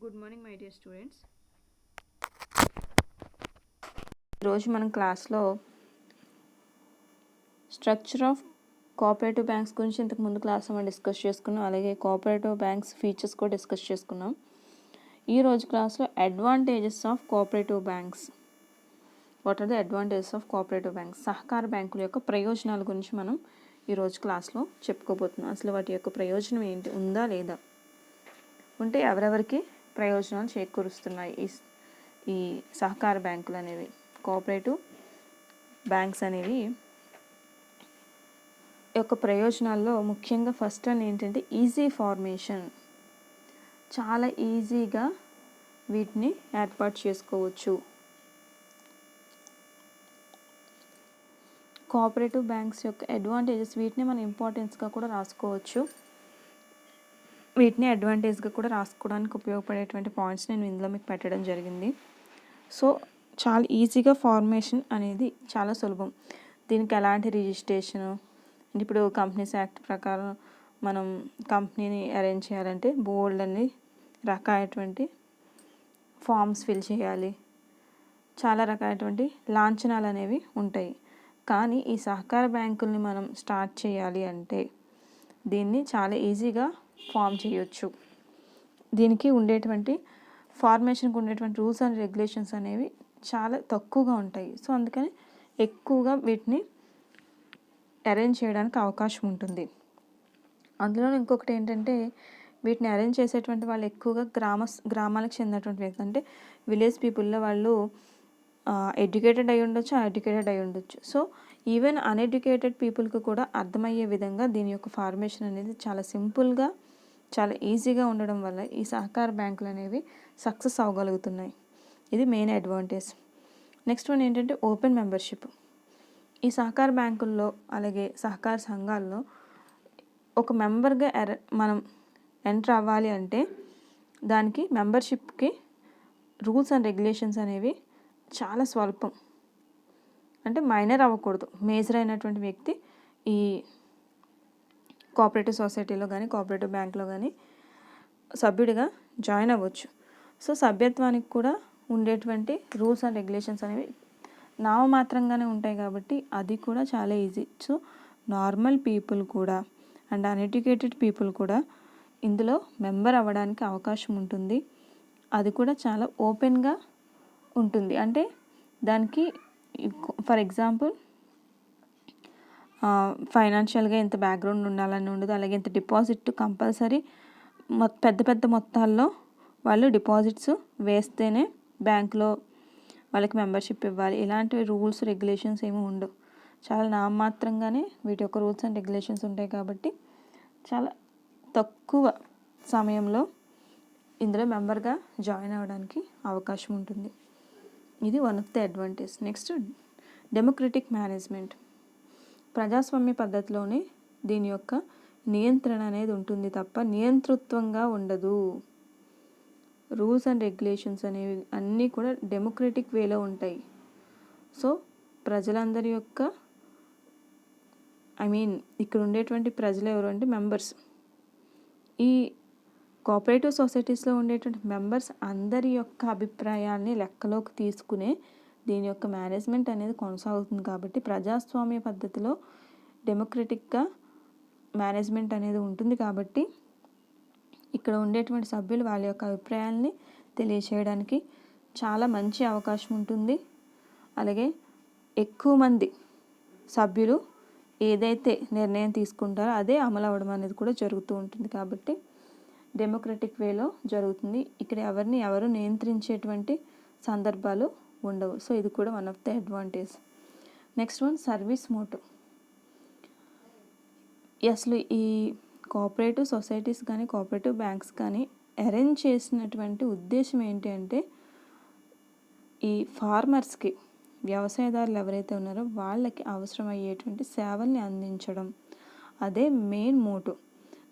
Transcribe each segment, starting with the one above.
Good morning my dear students. ఈరోజు మనం క్లాస్లో స్ట్రక్చర్ ఆఫ్ కోఆపరేటివ్ బ్యాంక్స్ గురించి ఇంతకు ముందు క్లాస్లో మనం డిస్కస్ చేసుకున్నాం. అలాగే కోఆపరేటివ్ బ్యాంక్స్ ఫీచర్స్ కూడా డిస్కస్ చేసుకున్నాం. ఈరోజు క్లాస్లో advantages of cooperative banks, what are the advantages of cooperative banks, సహకార బ్యాంకుల యొక్క ప్రయోజనాల గురించి మనం ఈరోజు క్లాస్లో చెప్పుకోబోతున్నాం. అసలు వాటి యొక్క ప్రయోజనం ఏంటి, ఉందా లేదా, ఉంటే ఎవరెవరికి ప్రయోజనాలు చేకూరుస్తున్నాయి ఈ సహకార బ్యాంకులు అనేవి, కోఆపరేటివ్ బ్యాంక్స్ అనేవి యొక్క ప్రయోజనాల్లో ముఖ్యంగా ఫస్ట్ వన్ ఏంటంటే ఈజీ ఫార్మేషన్. చాలా ఈజీగా వీటిని ఏర్పాటు చేసుకోవచ్చు. కోఆపరేటివ్ బ్యాంక్స్ యొక్క అడ్వాంటేజెస్, వీటిని మనం ఇంపార్టెన్స్గా కూడా రాసుకోవచ్చు. వీటిని అడ్వాంటేజ్గా కూడా రాసుకోవడానికి ఉపయోగపడేటువంటి పాయింట్స్ నేను ఇందులో మీకు పెట్టడం జరిగింది. సో చాలా ఈజీగా ఫార్మేషన్ అనేది చాలా సులభం. దీనికి ఎలాంటి రిజిస్ట్రేషను, ఇప్పుడు కంపెనీస్ యాక్ట్ ప్రకారం మనం కంపెనీని అరేంజ్ చేయాలంటే బోల్డ్ అన్ని రకాలైనటువంటి ఫామ్స్ ఫిల్ చేయాలి, చాలా రకాలైనటువంటి లాంఛనాలు అనేవి ఉంటాయి. కానీ ఈ సహకార బ్యాంకుల్ని మనం స్టార్ట్ చేయాలి అంటే దీన్ని చాలా ఈజీగా ఫామ్ చేయొచ్చు. దీనికి ఉండేటువంటి ఫార్మేషన్కి ఉండేటువంటి రూల్స్ అండ్ రెగ్యులేషన్స్ అనేవి చాలా తక్కువగా ఉంటాయి. సో అందుకని ఎక్కువగా వీటిని అరేంజ్ చేయడానికి అవకాశం ఉంటుంది. అందులో ఇంకొకటి ఏంటంటే వీటిని అరేంజ్ చేసేటువంటి వాళ్ళు ఎక్కువగా గ్రామాలకు చెందినటువంటి వ్యక్తి, అంటే విలేజ్ పీపుల్లో వాళ్ళు ఎడ్యుకేటెడ్ అయి ఉండొచ్చు, అన్ఎడ్యుకేటెడ్ అయి ఉండొచ్చు. సో ఈవెన్ అన్ఎడ్యుకేటెడ్ పీపుల్కి కూడా అర్థమయ్యే విధంగా దీని యొక్క ఫార్మేషన్ అనేది చాలా సింపుల్గా, చాలా ఈజీగా ఉండడం వల్ల ఈ సహకార బ్యాంకులు అనేవి సక్సెస్ అవ్వగలుగుతున్నాయి. ఇది మెయిన్ అడ్వాంటేజ్. నెక్స్ట్ వన్ ఏంటంటే ఓపెన్ మెంబర్షిప్. ఈ సహకార బ్యాంకుల్లో అలాగే సహకార సంఘాల్లో ఒక మెంబర్గా మనం ఎంటర్ అవ్వాలి అంటే దానికి మెంబర్షిప్కి రూల్స్ అండ్ రెగ్యులేషన్స్ అనేవి చాలా స్వల్పం. అంటే మైనర్ అవ్వకూడదు, మేజర్ అయినటువంటి వ్యక్తి ఈ కోఆపరేటివ్ సొసైటీలో కానీ కోఆపరేటివ్ బ్యాంక్లో కానీ సభ్యుడిగా జాయిన్ అవ్వచ్చు. సో సభ్యత్వానికి కూడా ఉండేటువంటి రూల్స్ అండ్ రెగ్యులేషన్స్ అనేవి నామమాత్రంగానే ఉంటాయి కాబట్టి అది కూడా చాలా ఈజీ. సో నార్మల్ పీపుల్ కూడా అండ్ అన్ఎడ్యుకేటెడ్ పీపుల్ కూడా ఇందులో మెంబర్ అవ్వడానికి అవకాశం ఉంటుంది. అది కూడా చాలా ఓపెన్గా ఉంటుంది. అంటే దానికి ఫర్ ఎగ్జాంపుల్ ఫైనాన్షియల్గా ఎంత బ్యాక్గ్రౌండ్ ఉండాలని ఉండదు. అలాగే ఎంత డిపాజిట్ కంపల్సరీ పెద్ద పెద్ద మొత్తాల్లో వాళ్ళు డిపాజిట్స్ వేస్తేనే బ్యాంకులో వాళ్ళకి మెంబర్షిప్ ఇవ్వాలి. ఇలాంటి రూల్స్ రెగ్యులేషన్స్ ఏమీ ఉండవు. చాలా నామమాత్రంగానే వీటి యొక్క రూల్స్ అండ్ రెగ్యులేషన్స్ ఉంటాయి కాబట్టి చాలా తక్కువ సమయంలో ఇందులో మెంబర్గా జాయిన్ అవ్వడానికి అవకాశం ఉంటుంది. ఇది one of the advantage. Next democratic management. ప్రజాస్వామ్య పద్ధతిలోనే దీని యొక్క నియంత్రణ అనేది ఉంటుంది తప్ప నియంతృత్వంగా ఉండదు. రూల్స్ అండ్ రెగ్యులేషన్స్ అనేవి అన్నీ కూడా డెమోక్రటిక్ వేలో ఉంటాయి. సో ప్రజలందరి యొక్క ఇక్కడ ఉండేటువంటి ప్రజలు ఎవరు అంటే మెంబర్స్. ఈ కోఆపరేటివ్ సొసైటీస్లో ఉండేటువంటి మెంబర్స్ అందరి యొక్క అభిప్రాయాల్ని లెక్కలోకి తీసుకునే దీని యొక్క మేనేజ్మెంట్ అనేది కొనసాగుతుంది. కాబట్టి ప్రజాస్వామ్య పద్ధతిలో డెమోక్రటిక్గా మేనేజ్మెంట్ అనేది ఉంటుంది. కాబట్టి ఇక్కడ ఉండేటువంటి సభ్యులు వాళ్ళ యొక్క అభిప్రాయాల్ని తెలియచేయడానికి చాలా మంచి అవకాశం ఉంటుంది. అలాగే ఎక్కువ మంది సభ్యులు ఏదైతే నిర్ణయం తీసుకుంటారో అదే అమలు అవ్వడం అనేది కూడా జరుగుతూ ఉంటుంది. కాబట్టి డెమోక్రటిక్ వేలో జరుగుతుంది. ఇక్కడ ఎవరు నియంత్రించేటువంటి సందర్భాలు ఉండవు. సో ఇది కూడా one of the advantage. Next one service motto. అసలు ఈ కోఆపరేటివ్ సొసైటీస్ కానీ కోఆపరేటివ్ బ్యాంక్స్ కానీ అరేంజ్ చేసినటువంటి ఉద్దేశం ఏంటి అంటే ఈ ఫార్మర్స్కి, వ్యవసాయదారులు ఎవరైతే ఉన్నారో వాళ్ళకి అవసరమయ్యేటువంటి సేవల్ని అందించడం, అదే మెయిన్ మోటో.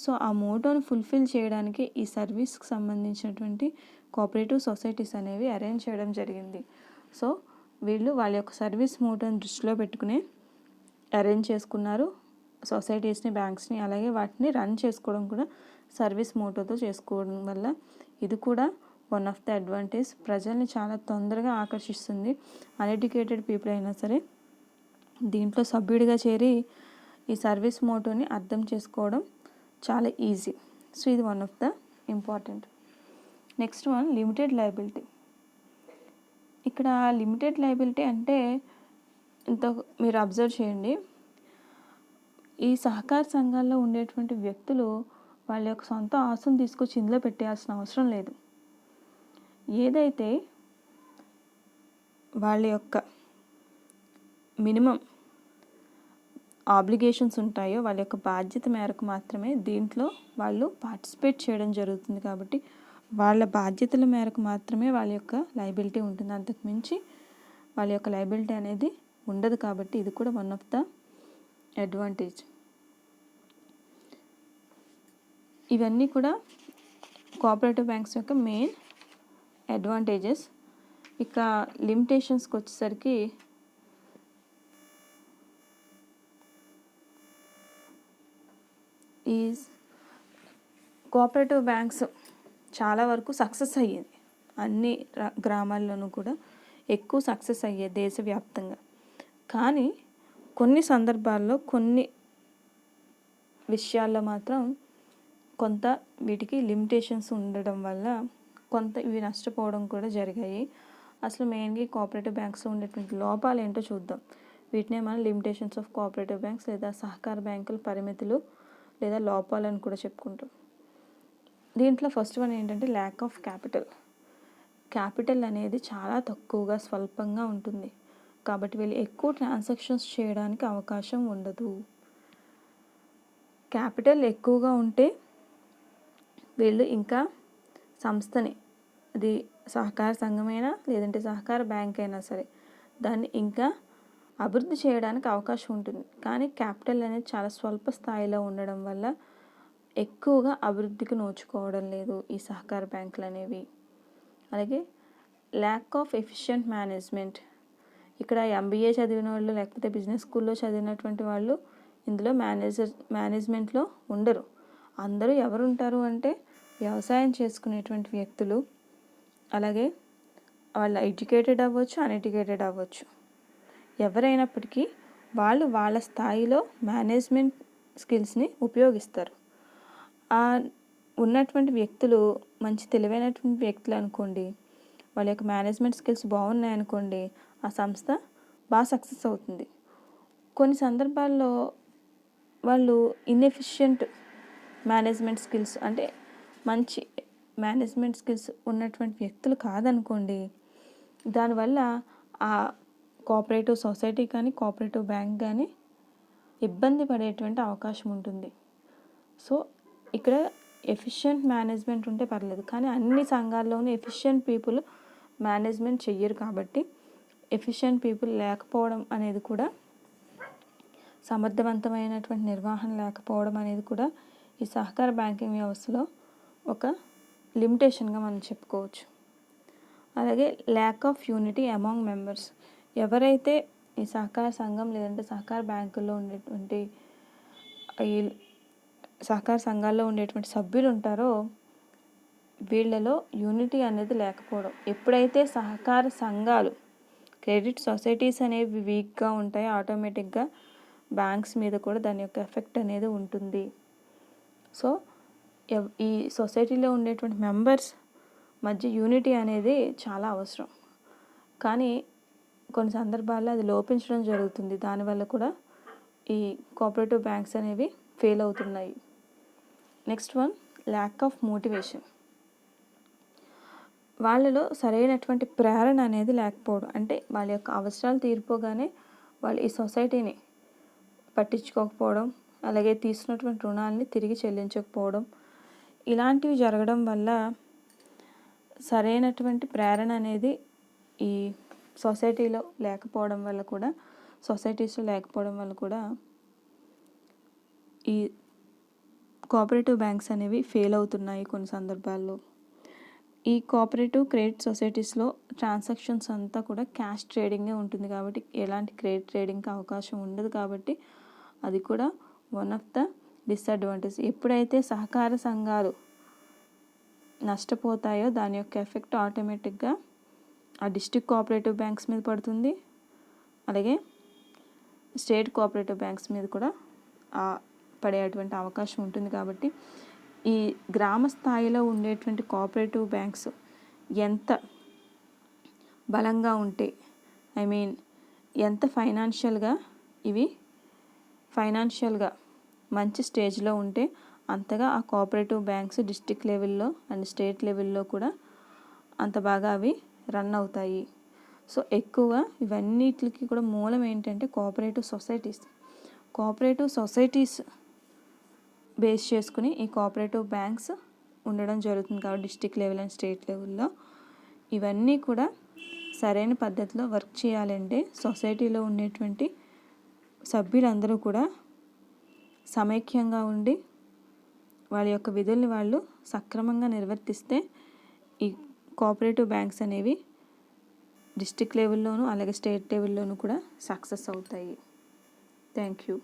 సో ఆ మోటోని ఫుల్ఫిల్ చేయడానికి ఈ సర్వీస్కి సంబంధించినటువంటి కోఆపరేటివ్ సొసైటీస్ అనేవి అరేంజ్ చేయడం జరిగింది. సో వీళ్ళు వాళ్ళ యొక్క సర్వీస్ మోటోని దృష్టిలో పెట్టుకుని అరేంజ్ చేసుకున్నారు సొసైటీస్ని, బ్యాంక్స్ని. అలాగే వాటిని రన్ చేసుకోవడం కూడా సర్వీస్ మోటోతో చేసుకోవడం వల్ల ఇది కూడా వన్ ఆఫ్ ద అడ్వాంటేజ్. ప్రజల్ని చాలా తొందరగా ఆకర్షిస్తుంది. అన్ఎడ్యుకేటెడ్ పీపుల్ అయినా సరే దీంట్లో సభ్యుడిగా చేరి ఈ సర్వీస్ మోటోని అర్థం చేసుకోవడం చాలా ఈజీ. సో ఇది one of the important. Next one limited liability. ఇక్కడ లిమిటెడ్ లయబిలిటీ అంటే ఇంత మీరు అబ్జర్వ్ చేయండి, ఈ సహకార సంఘాల్లో ఉండేటువంటి వ్యక్తులు వాళ్ళ యొక్క సొంత ఆస్తులను తీసుకొచ్చి ఇందులో పెట్టేయాల్సిన అవసరం లేదు. ఏదైతే వాళ్ళ యొక్క మినిమం ఆబ్లిగేషన్స్ ఉంటాయో వాళ్ళ యొక్క బాధ్యత మేరకు మాత్రమే దీంట్లో వాళ్ళు పార్టిసిపేట్ చేయడం జరుగుతుంది. కాబట్టి వాళ్ళ బాధ్యతల మేరకు మాత్రమే వాళ్ళ యొక్క లయబిలిటీ ఉంటుంది. అంతకు మించి వాళ్ళ యొక్క లయబిలిటీ అనేది ఉండదు. కాబట్టి ఇది కూడా వన్ ఆఫ్ ద అడ్వాంటేజ్. ఇవన్నీ కూడా కోఆపరేటివ్ బ్యాంక్స్ యొక్క మెయిన్ అడ్వాంటేజెస్. ఇక లిమిటేషన్స్కి వచ్చేసరికి ఈ కోఆపరేటివ్ బ్యాంక్స్ చాలా వరకు సక్సెస్ అయ్యేది. అన్ని గ్రామాల్లోనూ కూడా ఎక్కువ సక్సెస్ అయ్యేది దేశవ్యాప్తంగా. కానీ కొన్ని సందర్భాల్లో కొన్ని విషయాల్లో మాత్రం కొంత వీటికి లిమిటేషన్స్ ఉండడం వల్ల కొంత ఇవి నష్టపోవడం కూడా జరిగాయి. అసలు మెయిన్గా కోఆపరేటివ్ బ్యాంక్స్లో ఉండేటువంటి లోపాలు ఏంటో చూద్దాం. వీటినే మనం లిమిటేషన్స్ ఆఫ్ కోఆపరేటివ్ బ్యాంక్స్ లేదా సహకార బ్యాంకుల పరిమితులు లేదా లోపాలను కూడా చెప్పుకుంటాం. దీంట్లో ఫస్ట్ వన్ ఏంటంటే ల్యాక్ ఆఫ్ క్యాపిటల్. క్యాపిటల్ అనేది చాలా తక్కువగా స్వల్పంగా ఉంటుంది. కాబట్టి వీళ్ళు ఎక్కువ ట్రాన్సాక్షన్స్ చేయడానికి అవకాశం ఉండదు. క్యాపిటల్ ఎక్కువగా ఉంటే వీళ్ళు ఇంకా సంస్థని, అది సహకార సంఘమైనా లేదంటే సహకార బ్యాంక్ అయినా సరే, దాన్ని ఇంకా అభివృద్ధి చేయడానికి అవకాశం ఉంటుంది. కానీ క్యాపిటల్ అనేది చాలా స్వల్ప స్థాయిలో ఉండడం వల్ల ఎక్కువగా అభివృద్ధికి నోచుకోవడం లేదు ఈ సహకార బ్యాంకులు అనేవి. అలాగే ల్యాక్ ఆఫ్ ఎఫిషియెంట్ మేనేజ్మెంట్. ఇక్కడ ఎంబీఏ చదివిన వాళ్ళు లేకపోతే బిజినెస్ స్కూల్లో చదివినటువంటి వాళ్ళు ఇందులో మేనేజ్మెంట్లో ఉండరు. అందరూ ఎవరు ఉంటారు అంటే వ్యవసాయం చేసుకునేటువంటి వ్యక్తులు. అలాగే వాళ్ళు ఎడ్యుకేటెడ్ అవ్వచ్చు, అన్ఎడ్యుకేటెడ్ అవ్వచ్చు. ఎవరైనప్పటికీ వాళ్ళు వాళ్ళ స్థాయిలో మేనేజ్మెంట్ స్కిల్స్ని ఉపయోగిస్తారు. ఉన్నటువంటి వ్యక్తులు మంచి తెలివైనటువంటి వ్యక్తులు అనుకోండి, వాళ్ళ యొక్క మేనేజ్మెంట్ స్కిల్స్ బాగున్నాయనుకోండి, ఆ సంస్థ బాగా సక్సెస్ అవుతుంది. కొన్ని సందర్భాల్లో వాళ్ళు ఇన్ఎఫిషియెంట్ మేనేజ్మెంట్ స్కిల్స్ అంటే మంచి మేనేజ్మెంట్ స్కిల్స్ ఉన్నటువంటి వ్యక్తులు కాదనుకోండి, దానివల్ల ఆ కోఆపరేటివ్ సొసైటీ కానీ కోఆపరేటివ్ బ్యాంక్ కానీ ఇబ్బంది పడేటువంటి అవకాశం ఉంటుంది. సో ఇక్కడ ఎఫిషియెంట్ మేనేజ్మెంట్ ఉంటే పర్లేదు, కానీ అన్ని సంఘాల్లోనూ ఎఫిషియెంట్ పీపుల్ మేనేజ్మెంట్ చెయ్యరు. కాబట్టి ఎఫిషియెంట్ పీపుల్ లేకపోవడం అనేది కూడా, సమర్థవంతమైనటువంటి నిర్వహణ లేకపోవడం అనేది కూడా ఈ సహకార బ్యాంకింగ్ వ్యవస్థలో ఒక లిమిటేషన్గా మనం చెప్పుకోవచ్చు. అలాగే lack of unity among members. ఎవరైతే ఈ సహకార సంఘం లేదంటే సహకార బ్యాంకుల్లో ఉండేటువంటి ఈ సహకార సంఘాల్లో ఉండేటువంటి సభ్యులు ఉంటారో వీళ్ళలో యూనిటీ అనేది లేకపోవడం. ఎప్పుడైతే సహకార సంఘాలు, క్రెడిట్ సొసైటీస్ అనేవి వీక్గా ఉంటాయో ఆటోమేటిక్గా బ్యాంక్స్ మీద కూడా దాని యొక్క ఎఫెక్ట్ అనేది ఉంటుంది. సో ఈ సొసైటీలో ఉండేటువంటి మెంబర్స్ మధ్య యూనిటీ అనేది చాలా అవసరం. కానీ కొన్ని సందర్భాల్లో అది లోపించడం జరుగుతుంది. దానివల్ల కూడా ఈ కోఆపరేటివ్ బ్యాంక్స్ అనేవి ఫెయిల్ అవుతున్నాయి. Next one lack of motivation. వాళ్ళలో సరైనటువంటి ప్రేరణ అనేది లేకపోవడం. అంటే వాళ్ళ యొక్క అవసరాలు తీరిపోగానే వాళ్ళు ఈ సొసైటీని పట్టించుకోకపోవడం, అలాగే తీసుకున్నటువంటి రుణాలని తిరిగి చెల్లించకపోవడం, ఇలాంటివి జరగడం వల్ల సరైనటువంటి ప్రేరణ అనేది ఈ సొసైటీస్లో లేకపోవడం వల్ల కూడా ఈ కోఆపరేటివ్ బ్యాంక్స్ అనేవి ఫెయిల్ అవుతున్నాయి కొన్ని సందర్భాల్లో. ఈ కోఆపరేటివ్ క్రెడిట్ సొసైటీస్లో ట్రాన్సాక్షన్స్ అంతా కూడా క్యాష్ ట్రేడింగే ఉంటుంది. కాబట్టి ఎలాంటి క్రెడిట్ ట్రేడింగ్కి అవకాశం ఉండదు. కాబట్టి అది కూడా వన్ ఆఫ్ ద డిసడ్వాంటేజ్. ఎప్పుడైతే సహకార సంఘాలు నష్టపోతాయో దాని యొక్క ఎఫెక్ట్ ఆటోమేటిక్గా ఆ డిస్ట్రిక్ట్ కోఆపరేటివ్ బ్యాంక్స్ మీద పడుతుంది, అలాగే స్టేట్ కోఆపరేటివ్ బ్యాంక్స్ మీద కూడా పడేటువంటి అవకాశం ఉంటుంది. కాబట్టి ఈ గ్రామ స్థాయిలో ఉండేటువంటి కోఆపరేటివ్ బ్యాంక్స్ ఎంత బలంగా ఉంటే, ఎంత ఫైనాన్షియల్గా మంచి స్టేజ్లో ఉంటే అంతగా ఆ కోఆపరేటివ్ బ్యాంక్స్ డిస్ట్రిక్ట్ లెవెల్లో అండ్ స్టేట్ లెవెల్లో కూడా అంత బాగా అవి రన్ అవుతాయి. సో ఎక్కువగా ఇవన్నిటికి కూడా మూలం ఏంటంటే కోఆపరేటివ్ సొసైటీస్ బేస్ చేసుకుని ఈ కోఆపరేటివ్ బ్యాంక్స్ ఉండడం జరుగుతుంది. కాబట్టి డిస్ట్రిక్ట్ లెవెల్ అండ్ స్టేట్ లెవెల్లో ఇవన్నీ కూడా సరైన పద్ధతిలో వర్క్ చేయాలంటే సొసైటీలో ఉండేటువంటి సభ్యులందరూ కూడా సమైక్యంగా ఉండి వాళ్ళ యొక్క విధుల్ని వాళ్ళు సక్రమంగా నిర్వర్తిస్తే ఈ కోఆపరేటివ్ బ్యాంక్స్ అనేవి డిస్ట్రిక్ట్ లెవెల్లోనూ అలాగే స్టేట్ లెవెల్లోనూ కూడా సక్సెస్ అవుతాయి. Thank you.